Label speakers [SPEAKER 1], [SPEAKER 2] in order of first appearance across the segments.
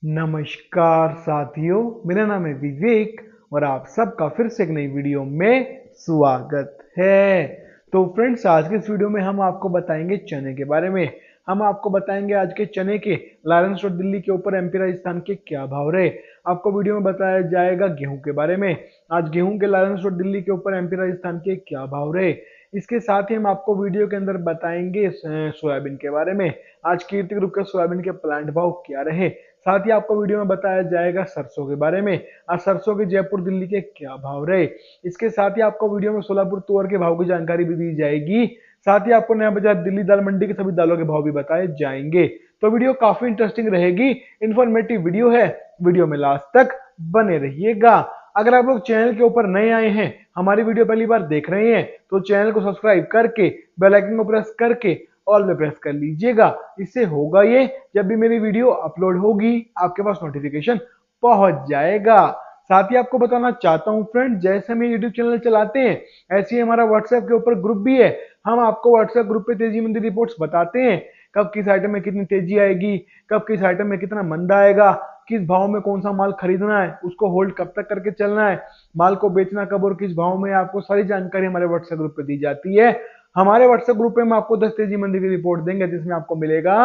[SPEAKER 1] नमस्कार साथियों, मेरा नाम है विवेक और आप सबका फिर से एक नई वीडियो में स्वागत है। तो फ्रेंड्स, आज के इस वीडियो में हम आपको बताएंगे चने के बारे में। हम आपको बताएंगे आज के चने के लारेंस रोड दिल्ली के ऊपर एमपी राजस्थान के क्या भाव रहे। आपको वीडियो में बताया जाएगा गेहूं के बारे में। आज गेहूं के लारेंस रोड दिल्ली के ऊपर एमपी राजस्थान के क्या भाव रहे। इसके साथ ही हम आपको वीडियो के अंदर बताएंगे सोयाबीन के बारे में। आज कीर्ति ग्रुप के सोयाबीन के प्लांट भाव क्या रहे। साथ ही आपको वीडियो में बताया जाएगा सरसों के बारे में। आज सरसों के जयपुर दिल्ली के क्या भाव रहे। इसके साथ ही आपको वीडियो में सोलापुर तुअर के भाव की जानकारी भी दी जाएगी। साथ ही आपको नया बाजार दिल्ली दाल मंडी के सभी दालों के भाव भी बताए जाएंगे। तो वीडियो काफी इंटरेस्टिंग रहेगी, इंफॉर्मेटिव वीडियो है। वीडियो में लास्ट तक बने रहिएगा। अगर आप लोग चैनल के ऊपर नए आए हैं, हमारी वीडियो पहली बार देख रहे हैं, तो चैनल को सब्सक्राइब करके बेल आइकन को प्रेस करके ऑल पे प्रेस कर लीजिएगा। इससे होगा ये, जब भी मेरी वीडियो अपलोड होगी आपके पास नोटिफिकेशन पहुंच जाएगा। साथ ही आपको बताना चाहता हूं फ्रेंड, जैसे हम यूट्यूब चैनल चलाते हैं ऐसे ही हमारा व्हाट्सएप के ऊपर ग्रुप भी है। हम आपको व्हाट्सएप ग्रुप पे तेजी मंदी रिपोर्ट्स बताते हैं, कब किस आइटम में कितनी तेजी आएगी, कब किस आइटम में कितना मंदा आएगा, किस भाव में कौन सा माल खरीदना है, उसको होल्ड कब तक करके चलना है, माल को बेचना कब और किस भाव में, आपको सारी जानकारी हमारे व्हाट्सएप ग्रुप पे दी जाती है। हमारे व्हाट्सएप ग्रुप पे हम आपको 10 तेजी मंदी की रिपोर्ट देंगे, जिसमें आपको मिलेगा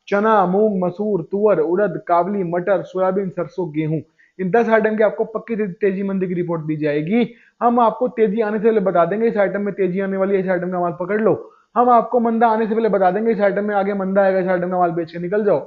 [SPEAKER 1] चना, मूंग, मसूर, तुअर, उड़द, काबली, मटर, सोयाबीन, सरसों, गेहूं। इन 10 आइटम की आपको पक्की तेजी मंदी की रिपोर्ट दी जाएगी। हम आपको तेजी आने से पहले बता देंगे इस आइटम में तेजी आने वाली है, इस आइटम का माल पकड़ लो। हम आपको मंदा आने से पहले बता देंगे इस आइटम में आगे मंदा आएगा, इस आइटम का माल बेच के निकल जाओ।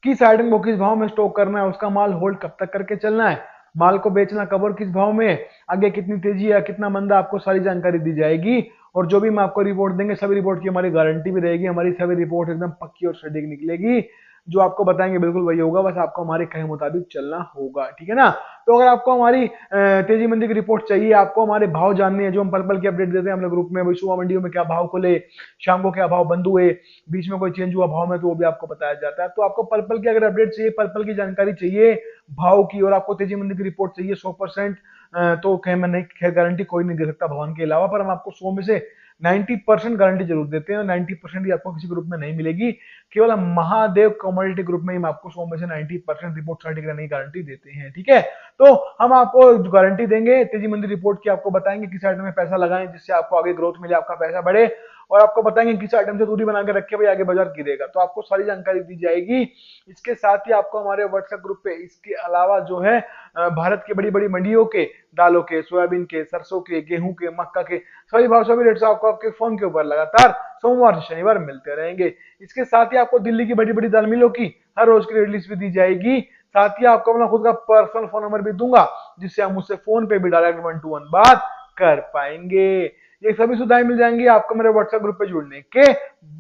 [SPEAKER 1] किस आइटम को किस भाव में स्टॉक करना है, उसका माल होल्ड कब तक करके चलना है, माल को बेचना कब और किस भाव में, आगे कितनी तेजी है कितना मंदा, आपको सारी जानकारी दी जाएगी। और जो भी हम आपको रिपोर्ट देंगे, सभी रिपोर्ट की हमारी गारंटी भी रहेगी। हमारी सभी रिपोर्ट एकदम पक्की और सटीक निकलेगी। जो आपको बताएंगे बिल्कुल वही होगा, बस आपको हमारे कहे मुताबिक चलना होगा, ठीक है ना। तो अगर आपको हमारी तेजी मंदी की रिपोर्ट चाहिए, आपको हमारे भाव जानने हैं, जो हम पल पल की अपडेट देते हैं अपने ग्रुप में, भाई सुबह मंडियों में क्या भाव खुले, शाम को क्या भाव बंद हुए, बीच में कोई चेंज हुआ भाव में, तो वो भी आपको बताया जाता है। तो आपको पल पल की अगर अपडेट चाहिए, पल पल की जानकारी चाहिए भाव की, और आपको तेजी मंदी की रिपोर्ट चाहिए 100%, तो कहीं मैं नहीं, खैर गारंटी कोई नहीं दे सकता भगवान के अलावा, पर हम आपको 100 में से 90% गारंटी जरूर देते हैं। और 90% ही आपको किसी ग्रुप में नहीं मिलेगी। केवल हम महादेव कम्युनिटी ग्रुप में ही हम आपको 100 में से 90% रिपोर्ट सटीक रहने की गारंटी देते हैं, ठीक है। तो हम आपको गारंटी देंगे तेजी मंदी रिपोर्ट की, आपको बताएंगे किस आइटम में पैसा लगाएं जिससे आपको आगे ग्रोथ मिले, आपका पैसा बढ़े, और आपको बताएंगे किस आइटम से दूरी बना के रखे भाई आगे बाजार गिरेगा। तो आपको सारी जानकारी दी जाएगी। इसके साथ ही आपको हमारे व्हाट्सएप ग्रुप पे इसके अलावा जो है भारत की बड़ी बड़ी मंडियों के दालों के, सोयाबीन के, सरसों के, गेहूं के, मक्का के सभी भाव सभी रेट्स आपको आपके फोन के ऊपर लगातार सोमवार से शनिवार मिलते रहेंगे। इसके साथ ही आपको दिल्ली की बड़ी बड़ी दाल मिलों की हर रोज की रेट लिस्ट भी दी जाएगी। साथ ही आपको अपना खुद का पर्सनल फोन नंबर भी दूंगा, जिससे आप मुझसे फोन पे भी डायरेक्ट 1-to-1 बात कर पाएंगे। ये सभी सुविधाएं मिल जाएंगी आपको मेरे व्हाट्सएप ग्रुप पे जुड़ने के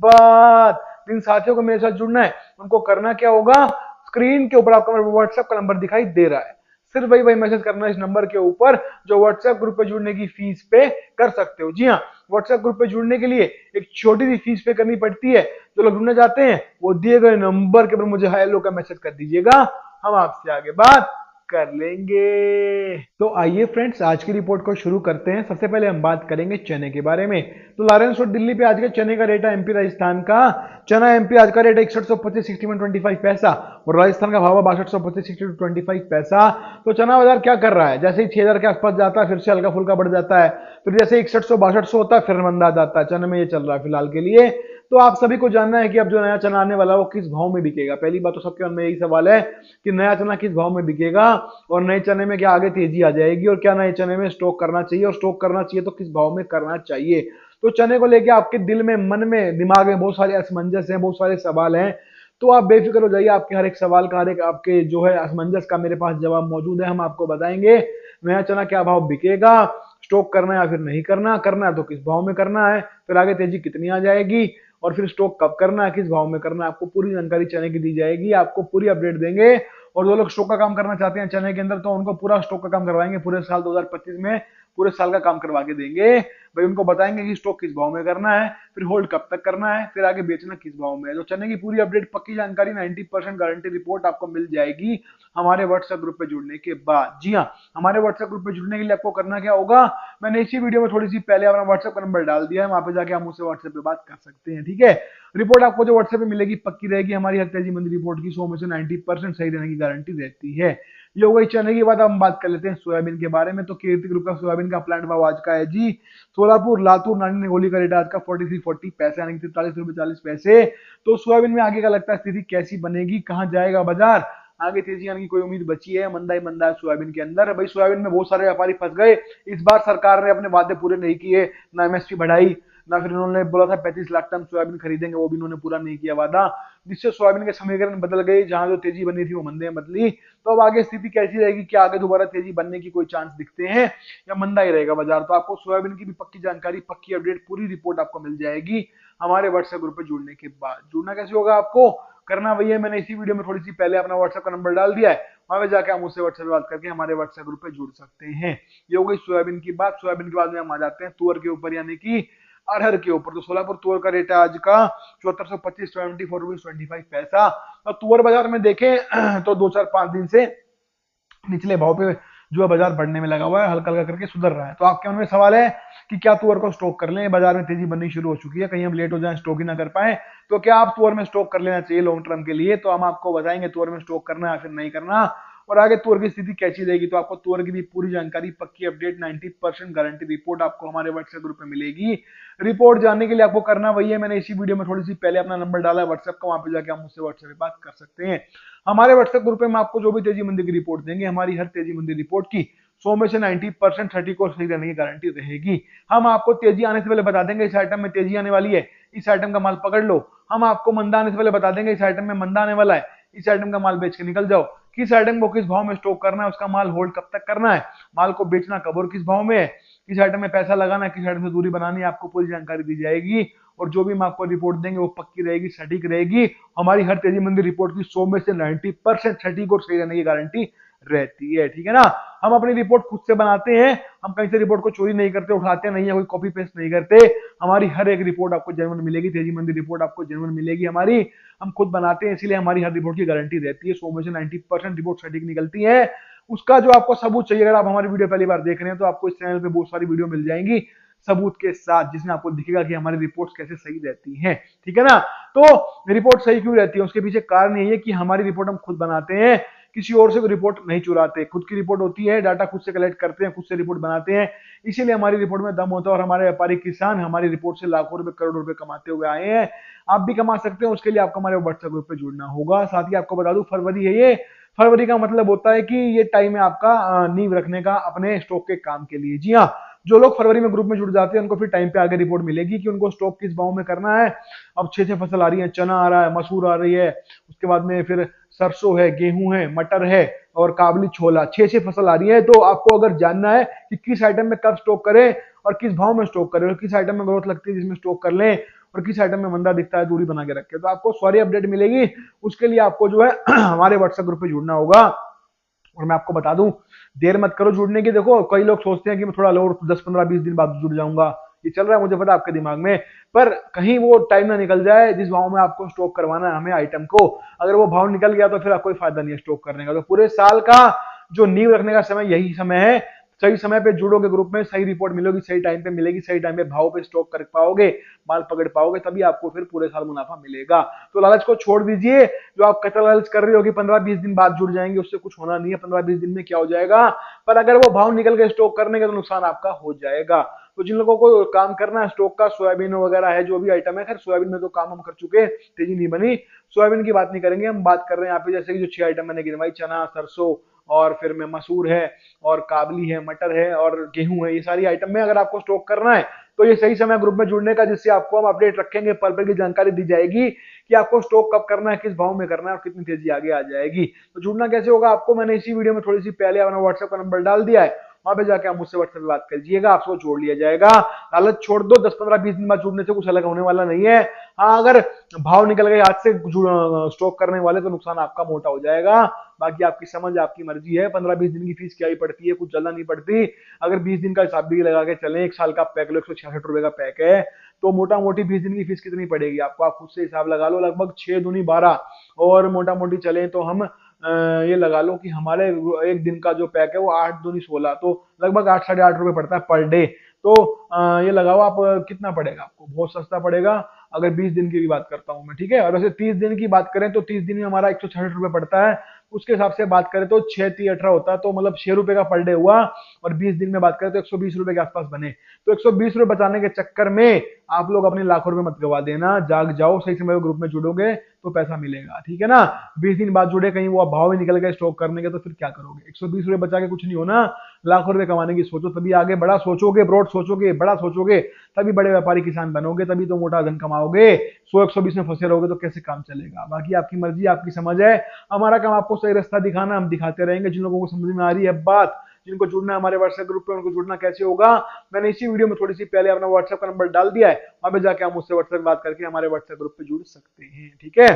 [SPEAKER 1] बाद। जिन साथियों को मेरे साथ जुड़ना है, उनको करना क्या होगा, स्क्रीन के ऊपर आपको मेरा व्हाट्सएप का नंबर दिखाई दे रहा है, सिर्फ वही मैसेज करना है इस नंबर के ऊपर, जो व्हाट्सएप ग्रुप पे जुड़ने की फीस पे कर सकते हो। जी हाँ, व्हाट्सएप ग्रुप पे जुड़ने के लिए एक छोटी सी फीस पे करनी पड़ती है। जो लोग जुड़ना चाहते हैं वो दिए गए नंबर के ऊपर मुझे हेलो का मैसेज कर दीजिएगा, हम आपसे आगे बात कर लेंगे। तो आइए फ्रेंड्स, आज की रिपोर्ट को शुरू करते हैं। सबसे पहले हम बात करेंगे चने के बारे में। तो लारेंस रोड दिल्ली पे आज के चने का रेट है, एमपी राजस्थान का चना एमपी आज का रेट है 6125 61.25 पैसा, और राजस्थान का भाव है 6225 62.25 पैसा। तो चना बाजार क्या कर रहा है, जैसे ही 6000 के आसपास जाता है फिर से हल्का फुल्का बढ़ जाता है, फिर जैसे 6100 6200 होता है फिर मंदा जाता है। चने में ये चल रहा है फिलहाल के लिए। तो आप सभी को जानना है कि अब जो नया चना आने वाला है वो किस भाव में बिकेगा। पहली बात तो सबके मन में यही सवाल है कि नया चना किस भाव में बिकेगा, और नए चने में क्या आगे तेजी आ जाएगी, और क्या नए चने में स्टॉक करना चाहिए, और स्टॉक करना चाहिए तो किस भाव में करना चाहिए। तो चने को लेके आपके दिल में, मन में, दिमाग में बहुत सारे असमंजस हैं, बहुत सारे सवाल हैं। तो आप बेफिक्र हो जाइए, आपके हर एक सवाल का, हर एक आपके जो है असमंजस का मेरे पास जवाब मौजूद है। हम आपको बताएंगे नया चना क्या भाव बिकेगा, स्टॉक करना है या फिर नहीं करना, करना है तो किस भाव में करना है, फिर आगे तेजी कितनी आ जाएगी, और फिर स्टॉक कब करना है, किस भाव में करना है, आपको पूरी जानकारी चने की दी जाएगी। आपको पूरी अपडेट देंगे। और जो लोग स्टॉक का काम करना चाहते हैं चने के अंदर, तो उनको पूरा स्टॉक का काम करवाएंगे पूरे साल 2025 में, पूरे साल का काम करवा के देंगे। भाई उनको बताएंगे कि स्टॉक किस भाव में करना है, फिर होल्ड कब तक करना है, फिर आगे बेचना किस भाव में है। तो चने की पूरी अपडेट पक्की जानकारी 90% गारंटी रिपोर्ट आपको मिल जाएगी हमारे व्हाट्सएप ग्रुप पे जुड़ने के बाद। जी हाँ, हमारे व्हाट्सएप ग्रुप पे जुड़ने के लिए आपको करना क्या होगा, मैंने इसी वीडियो में थोड़ी सी पहले अपना व्हाट्सएप का नंबर डाल दिया है, वहां पे जाके आप मुझसे व्हाट्सएप पे बात कर सकते हैं। ठीक है, रिपोर्ट आपको जो व्हाट्सएप पे मिलेगी पक्की रहेगी, हमारी हर तेजी मंदी रिपोर्ट की 100 में से 90% सही रहने की गारंटी रहती है। ये हो गई चने की बात। हम बात कर लेते हैं सोयाबीन के बारे में। तो कीर्ति ग्रुप का सोयाबीन का प्लांट भाव आज का है जी, सोलापुर लातूर नानी निगोली का रेट आज का 4340 पैसे यानी कि 43 रुपए 40 पैसे। तो सोयाबीन में आगे का लगता है स्थिति कैसी बनेगी, कहां जाएगा बाजार, आगे तेजी आने की कोई उम्मीद बची है, मंदा ही मंदा है सोयाबीन के अंदर। भाई सोयाबीन में बहुत सारे व्यापारी फंस गए, इस बार सरकार ने अपने वादे पूरे नहीं किए, ना एमएसपी बढ़ाई, ना फिर इन्होंने बोला था 35 लाख टन सोयाबीन खरीदेंगे, वो भी इन्होंने पूरा नहीं किया वादा, जिससे सोयाबीन के समीकरण बदल गए, जहां जो तेजी बनी थी वो मंदे में बदली। तो अब आगे स्थिति कैसी रहेगी, क्या आगे दोबारा तेजी बनने की कोई चांस दिखते हैं या मंदा ही रहेगा बाजार। तो आपको सोयाबीन की भी पक्की जानकारी, पक्की अपडेट, पूरी रिपोर्ट आपको मिल जाएगी हमारे व्हाट्सएप ग्रुप पे जुड़ने के बाद। जुड़ना कैसे होगा, आपको करना वही है, मैंने इसी वीडियो में थोड़ी सी पहले अपना व्हाट्सएप का नंबर डाल दिया है, वहां पे जाके आप मुझसे व्हाट्सएप पे बात करके हमारे व्हाट्सएप ग्रुप पे जुड़ सकते हैं। ये हो गई सोयाबीन की बात। सोयाबीन के बाद में हम आ जाते हैं तुअर के ऊपर यानी कि अरहर के ऊपर। तो सोलापुर तुअर का रेट है आज का 7425 74 रुपीज 25 पैसा। तो तुअर बाजार में देखें तो 2 4 5 दिन से निचले भाव पे जो है बाजार बढ़ने में लगा हुआ है, हल्का हल्का करके सुधर रहा है। तो आपके मन में सवाल है कि क्या तुअर को स्टॉक कर लें, बाजार में तेजी बननी शुरू हो चुकी है, कहीं हम लेट हो जाएं, स्टॉक ही ना कर पाए, तो क्या आप तुअर में स्टॉक कर लेना चाहिए लॉन्ग टर्म के लिए। तो हम आपको बताएंगे तुअर में स्टॉक करना है फिर नहीं करना, और आगे तुअर की स्थिति कैसी रहेगी। तो आपको तुअर की भी पूरी जानकारी, पक्की अपडेट, 90% गारंटी रिपोर्ट आपको हमारे व्हाट्सएप ग्रुप में मिलेगी। रिपोर्ट जानने के लिए आपको करना वही है, मैंने इसी वीडियो में थोड़ी सी पहले अपना नंबर डाला है व्हाट्सएप का, वहां पे जाके आप मुझसे व्हाट्सएप पे बात कर सकते हैं। हमारे व्हाट्सएप ग्रुप में हम आपको जो भी तेजी मंदी की रिपोर्ट देंगे, हमारी हर तेजी मंदी रिपोर्ट की 100 में से 90% 30 को सही रहने की गारंटी रहेगी। हम आपको तेजी आने से पहले बता देंगे इस आइटम में तेजी आने वाली है, इस आइटम का माल पकड़ लो। हम आपको मंदा आने से पहले बता देंगे इस आइटम में मंदा आने वाला है, इस आइटम का माल बेच के निकल जाओ। किस आइटम को किस भाव में स्टॉक करना है, उसका माल होल्ड कब तक करना है, माल को बेचना कब और किस भाव में है, किस आइटम में पैसा लगाना है, किस आइटम से दूरी बनानी है, आपको पूरी जानकारी दी जाएगी। और जो भी हम आपको रिपोर्ट देंगे वो पक्की रहेगी, सटीक रहेगी। हमारी हर तेजी मंदी रिपोर्ट की 100 में से 90% सटीक और सही रहने की गारंटी रहती है। ठीक है ना, हम अपनी रिपोर्ट खुद से बनाते हैं, हम कहीं से रिपोर्ट को चोरी नहीं करते, उठाते नहीं है, कोई कॉपी पेस्ट नहीं करते। हमारी हर एक रिपोर्ट आपको जेन्युइन मिलेगी, तेजी मंदी रिपोर्ट आपको जेन्युइन मिलेगी हमारी, हम खुद बनाते हैं, इसीलिए हमारी हर रिपोर्ट की गारंटी रहती है। 100 में से 90% रिपोर्ट सटीक निकलती है। उसका जो आपको सबूत चाहिए, अगर आप हमारी वीडियो पहली बार देख रहे हैं तो आपको इस चैनल पे बहुत सारी वीडियो मिल जाएंगी सबूत के साथ, जिसमें आपको दिखेगा कि हमारी रिपोर्ट्स कैसे सही रहती हैं। ठीक है ना, तो रिपोर्ट सही क्यों रहती है, उसके पीछे कारण यही है कि हमारी रिपोर्ट हम खुद बनाते हैं, किसी और से रिपोर्ट नहीं चुराते, खुद की रिपोर्ट होती है, डाटा खुद से कलेक्ट करते हैं, खुद से रिपोर्ट बनाते हैं, इसीलिए हमारी रिपोर्ट में दम होता है। और हमारे व्यापारी किसान हमारी रिपोर्ट से लाखों रुपए, करोड़ों रुपए कमाते हुए आए हैं। आप भी कमा सकते हैं, उसके लिए आपको हमारे व्हाट्सएप ग्रुप पे जुड़ना होगा। साथ ही आपको बता दूं, फरवरी है ये, फरवरी का मतलब होता है कि ये टाइम है आपका नींव रखने का अपने स्टॉक के काम के लिए। जी हाँ, जो लोग फरवरी में ग्रुप में जुड़ जाते हैं उनको फिर टाइम पे आगे रिपोर्ट मिलेगी कि उनको स्टॉक किस भाव में करना है। अब 6 फसल आ रही है, चना आ रहा है, मसूर आ रही है, उसके बाद में फिर सरसों है, गेहूं है, मटर है और काबली छोला, 6 फसल आ रही है। तो आपको अगर जानना है कि किस आइटम में कब स्टॉक करें और किस भाव में स्टॉक करें, और किस आइटम में ग्रोथ लगती है जिसमें स्टॉक कर लें, और किस आइटम में मंदा दिखता है दूरी बना के रखें, तो आपको सारी अपडेट मिलेगी। उसके लिए आपको जो है हमारे व्हाट्सएप ग्रुप पे जुड़ना होगा। और मैं आपको बता दूं, देर मत करो जुड़ने की। देखो कई लोग सोचते हैं कि मैं थोड़ा और 10 15 20 दिन बाद जुड़ जाऊंगा, ये चल रहा है मुझे पता आपके दिमाग में, पर कहीं वो टाइम ना निकल जाए जिस भाव में आपको स्टॉक करवाना है हमें आइटम को, अगर वो भाव निकल गया तो फिर आपको कोई फायदा नहीं है स्टॉक करने का। तो पूरे साल का जो नींव रखने का समय यही समय है, सही समय पे जुड़ोगे ग्रुप में, सही रिपोर्ट मिलेगी, सही टाइम पे मिलेगी, सही टाइम पे भाव पे स्टॉक कर पाओगे, माल पकड़ पाओगे, तभी आपको फिर पूरे साल मुनाफा मिलेगा। तो लालच को छोड़ दीजिए, जो आप कच्चा लालच कर रहे हो कि 15 20 दिन बाद जुड़ जाएंगे, उससे कुछ होना नहीं है। 15 20 दिन में क्या हो जाएगा, पर अगर वो भाव निकल के स्टॉक करने का तो नुकसान आपका हो जाएगा। तो जिन लोगों को काम करना है स्टॉक का, सोयाबीन वगैरह है, जो भी आइटम है, खैर सोयाबीन में तो काम हम कर चुके, तेजी नहीं बनी, सोयाबीन की बात नहीं करेंगे, हम बात कर रहे हैं यहाँ पे जैसे कि जो 6 आइटम मैंने गिनवाई, चना, सरसों और फिर में मसूर है और काबली है, मटर है और गेहूं है, ये सारी आइटम में अगर आपको स्टॉक करना है तो ये सही समय ग्रुप में जुड़ने का, जिससे आपको हम अपडेट रखेंगे, पल पल की जानकारी दी जाएगी कि आपको स्टॉक कब करना है, किस भाव में करना है और कितनी तेजी आगे आ जाएगी। तो जुड़ना कैसे होगा, आपको मैंने इसी वीडियो में थोड़ी सी पहले अपना व्हाट्सएप का नंबर डाल दिया है, वहां पे जाके आप मुझसे व्हाट्सएप पे बात कर लीजिएगा, आपको जोड़ लिया जाएगा। लालच छोड़ दो, 10 15 20 दिन बाद जुड़ने से कुछ अलग होने वाला नहीं है। हाँ, अगर भाव निकल गए हाथ से स्टॉक करने वाले तो नुकसान आपका मोटा हो जाएगा। बाकी आपकी समझ, आपकी मर्जी है, 15 20 दिन की फीस क्या ही पड़ती है, कुछ ज्यादा नहीं पड़ती। अगर 20 दिन का हिसाब भी लगा के चलें, एक साल का पैक लो, 166 रुपए का पैक है, तो मोटा मोटी 20 दिन की फीस कितनी पड़ेगी आपको, आप खुद से हिसाब लगा लो, लगभग 6 दूनी 12, और मोटा मोटी चले तो हम ये लगा लो कि हमारे एक दिन का जो पैक है वो 8 दूनी 16, तो लगभग 8 साढ़े 8 रुपए पड़ता है पर डे। तो ये लगाओ आप, कितना पड़ेगा आपको, बहुत सस्ता पड़ेगा अगर 20 दिन की भी बात करता हूँ मैं, ठीक है। और वैसे 30 दिन की बात करें तो 30 दिन में हमारा 166 रुपए पड़ता है, उसके हिसाब से बात करें तो 6 3 18 होता है, तो मतलब 6 रुपए का पर डे हुआ, और 20 दिन में बात करें तो 120 रुपए के आसपास बने। तो 120 रुपए बचाने के चक्कर में आप लोग अपने लाखों रुपए मत गवा देना, जाग जाओ, सही समय ग्रुप में जुड़ोगे तो पैसा मिलेगा, ठीक है ना। 20 दिन बाद जुड़े, कहीं वो भाव ही निकल गए स्टॉक करने के, तो फिर क्या करोगे, 120 रुपए बचा के कुछ नहीं होना, लाखों रुपए कमाने की सोचो, तभी आगे बड़ा सोचोगे, ब्रॉड सोचोगे, बड़ा सोचोगे, तभी बड़े व्यापारी किसान बनोगे, तभी तो मोटा धन कमाओगे। 100 120 में फंसे रहोगे तो कैसे काम चलेगा। बाकी आपकी मर्जी, आपकी समझ है, हमारा काम आपको सही रास्ता दिखाना, हम दिखाते रहेंगे। जिन लोगों को समझ में आ रही है बात, जिनको जुड़ना है हमारे व्हाट्सएप ग्रुप पे, उनको जुड़ना कैसे होगा, मैंने इसी वीडियो में थोड़ी सी पहले अपना व्हाट्सएप का नंबर डाल दिया है, वहां पे जाके आप मुझसे व्हाट्सएप बात करके हमारे व्हाट्सएप ग्रुप पे जुड़ सकते हैं, ठीक है।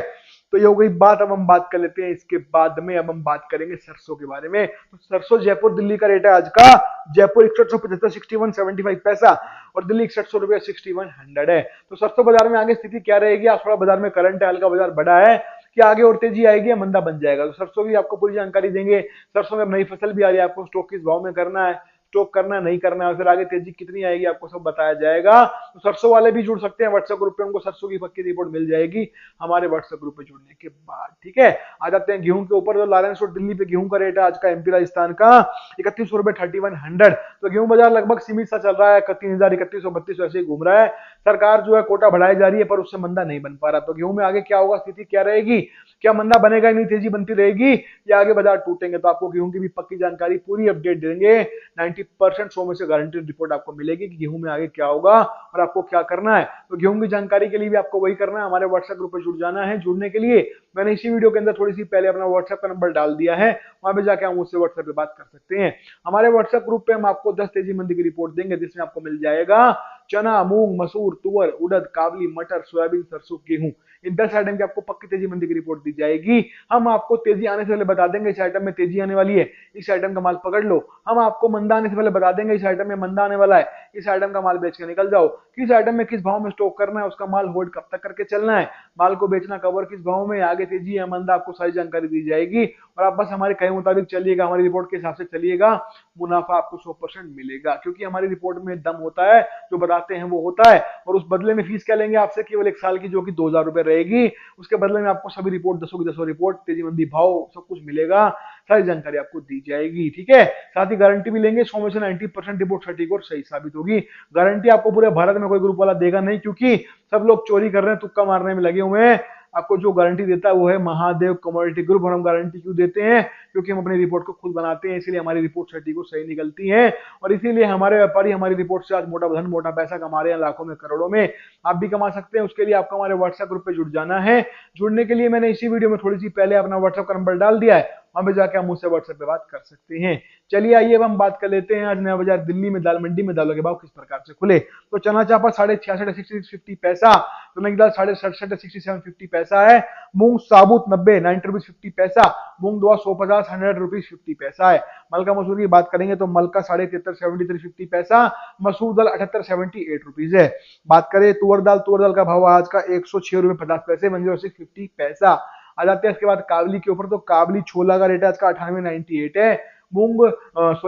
[SPEAKER 1] तो ये हो गई बात। अब हम बात कर लेते हैं इसके बाद में, अब हम बात करेंगे सरसों के बारे में। तो सरसों जयपुर दिल्ली का रेट है आज का, जयपुर 6175 61.75 पैसा, और दिल्ली 6100 रुपये 6100 है। तो सरसों बाजार में आगे स्थिति क्या रहेगी, आज थोड़ा बाजार में करंट है, हल्का बाजार बढ़ा है, कि आगे और तेजी आएगी या मंदा बन जाएगा। तो सरसों की आपको पूरी जानकारी देंगे। सरसों में नई फसल भी आ रही है, आपको स्टॉक किस भाव में करना है, स्टॉक करना नहीं करना है, फिर आगे तेजी कितनी आएगी आपको सब बताया जाएगा। तो सरसों वाले भी जुड़ सकते हैं व्हाट्सएप ग्रुप पे, उनको सरसों की पक्की रिपोर्ट मिल जाएगी हमारे व्हाट्सएप ग्रुप पे जुड़ने के बाद, ठीक है। आ जाते हैं गेहूं के ऊपर। तो लारेंस रोड दिल्ली पे गेहूं का रेट है आज का एमपी राजस्थान का 3100 रुपए 3100। तो गेहूं बाजार लगभग सीमित सा चल रहा है, 3000 3100 3200 ऐसे ही घूम रहा है। सरकार जो है कोटा बढ़ाई जा रही है, पर उससे मंदा नहीं बन पा रहा। तो गेहूं में आगे क्या होगा, स्थिति क्या रहेगी, क्या मंदा बनेगा, नहीं तेजी बनती रहेगी, या आगे बाजार टूटेंगे। तो आपको गेहूं की भी पक्की जानकारी, पूरी अपडेट देंगे। 90% 100 में से गारंटेड रिपोर्ट आपको मिलेगी कि गेहूं में आगे क्या होगा और आपको क्या करना है। तो गेहूं की जानकारी के लिए भी आपको वही करना है, हमारे व्हाट्सएप ग्रुप पे जुड़ जाना है। जुड़ने के लिए मैंने इसी वीडियो के अंदर थोड़ी सी पहले अपना व्हाट्सएप का नंबर डाल दिया है, वहां पे जाके हम मुझसे व्हाट्सएप पे बात कर सकते हैं। हमारे व्हाट्सएप ग्रुप पे हम आपको 10 तेजी मंदी की रिपोर्ट देंगे, जिसमें आपको मिल जाएगा चना, मूंग, मसूर, तुअर, उड़द, काबली, मटर, सोयाबीन, सरसों, गेहूं, इन 10 आइटम की आपको पक्की तेजी मंदी की रिपोर्ट दी जाएगी। हम आपको तेजी आने से पहले बता देंगे इस आइटम में तेजी आने वाली है, इस आइटम का माल पकड़ लो। हम आपको मंदा आने से पहले बता देंगे इस आइटम में मंदा आने वाला है, इस आइटम का माल बेच के निकल जाओ। किस आइटम में किस भाव में स्टॉक करना है, उसका माल होल्ड कब तक करके चलना है, माल को बेचना कब और किस भाव में, आगे तेजी या मंदा, आपको सारी जानकारी दी जाएगी। और आप बस हमारे कहे मुताबिक चलिएगा, हमारी रिपोर्ट के हिसाब से चलिएगा, मुनाफा आपको 100% मिलेगा। क्योंकि हमारी रिपोर्ट में दम होता है, जो बताते हैं वो होता है। और उस बदले में फीस क्या लेंगे आपसे, केवल 1 साल की, जो कि 2000 रुपए रहेगी। उसके बदले में आपको सभी रिपोर्ट, 10 की 10 रिपोर्ट, तेजी मंदी भाव, सब कुछ मिलेगा, सारी जानकारी आपको दी जाएगी, ठीक है। साथ ही गारंटी भी लेंगे, 100 में से 90% रिपोर्ट सटीक और सही साबित होगी। गारंटी आपको पूरे भारत में कोई ग्रुप वाला देगा नहीं, क्योंकि सब लोग चोरी कर रहे हैं, तुक्का मारने में लगे हुए हैं। आपको जो गारंटी देता है वो है महादेव कमोडिटी ग्रुप। और हम गारंटी क्यों देते हैं, क्योंकि हम अपनी रिपोर्ट को खुद बनाते हैं, इसलिए हमारी रिपोर्ट सटीक और सही निकलती है। और इसीलिए हमारे व्यापारी हमारी रिपोर्ट से आज मोटा धन, मोटा पैसा कमा रहे हैं, लाखों में, करोड़ों में। आप भी कमा सकते हैं, उसके लिए आपको हमारे व्हाट्सएप ग्रुप पे जुड़ जाना है। जुड़ने के लिए मैंने इसी वीडियो में थोड़ी सी पहले अपना व्हाट्सएप का नंबर डाल दिया है, वहां पे जाके हम मुझसे व्हाट्सएप पे बात कर सकते हैं। चलिए आइए अब हम बात कर लेते हैं आज नया बाजार दिल्ली में दाल मंडी में दालों के भाव किस प्रकार से खुले। तो चना चापा 66.5 66.50 पैसा, चना की दाल 67.5 67.50 पैसा है। मूंग साबुत 90 90 रुपीज 50 पैसा, मूंग दुआ 150 100 रुपीज 50 पैसा है। मलका मसूर की बात करेंगे तो मलका 73 73 50 पैसा, मसूर दाल 78 78 रुपीज है। बात करें तुअर दाल का भाव आज का 106 रुपए 50 पैसे 106.50 पैसा। आ जाते हैं इसके बाद काबली के ऊपर। तो काबली छोला का रेट आज का 98.98 है। मूंग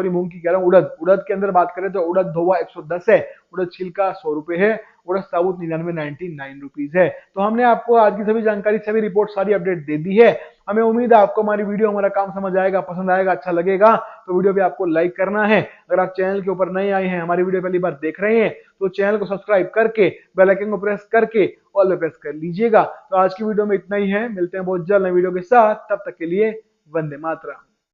[SPEAKER 1] मूंग की कह रहा हूँ, उड़द के अंदर बात करें तो उड़द धोवा 110 है, उड़द छिलका 100 रुपए है, उड़द साबुत 99 रुपीज है। तो हमने आपको आज की सभी जानकारी, सभी रिपोर्ट, सारी अपडेट दे दी है। हमें उम्मीद है आपको हमारी वीडियो, हमारा काम समझ आएगा, पसंद आएगा, अच्छा लगेगा। तो वीडियो भी आपको लाइक करना है। अगर आप चैनल के ऊपर नए आए हैं, हमारी वीडियो पहली बार देख रहे हैं, तो चैनल को सब्सक्राइब करके बेल आइकन को प्रेस करके ऑल पे प्रेस कर लीजिएगा। तो आज की वीडियो में इतना ही है, मिलते हैं बहुत जल्द नई वीडियो के साथ, तब तक के लिए वंदे मातरम।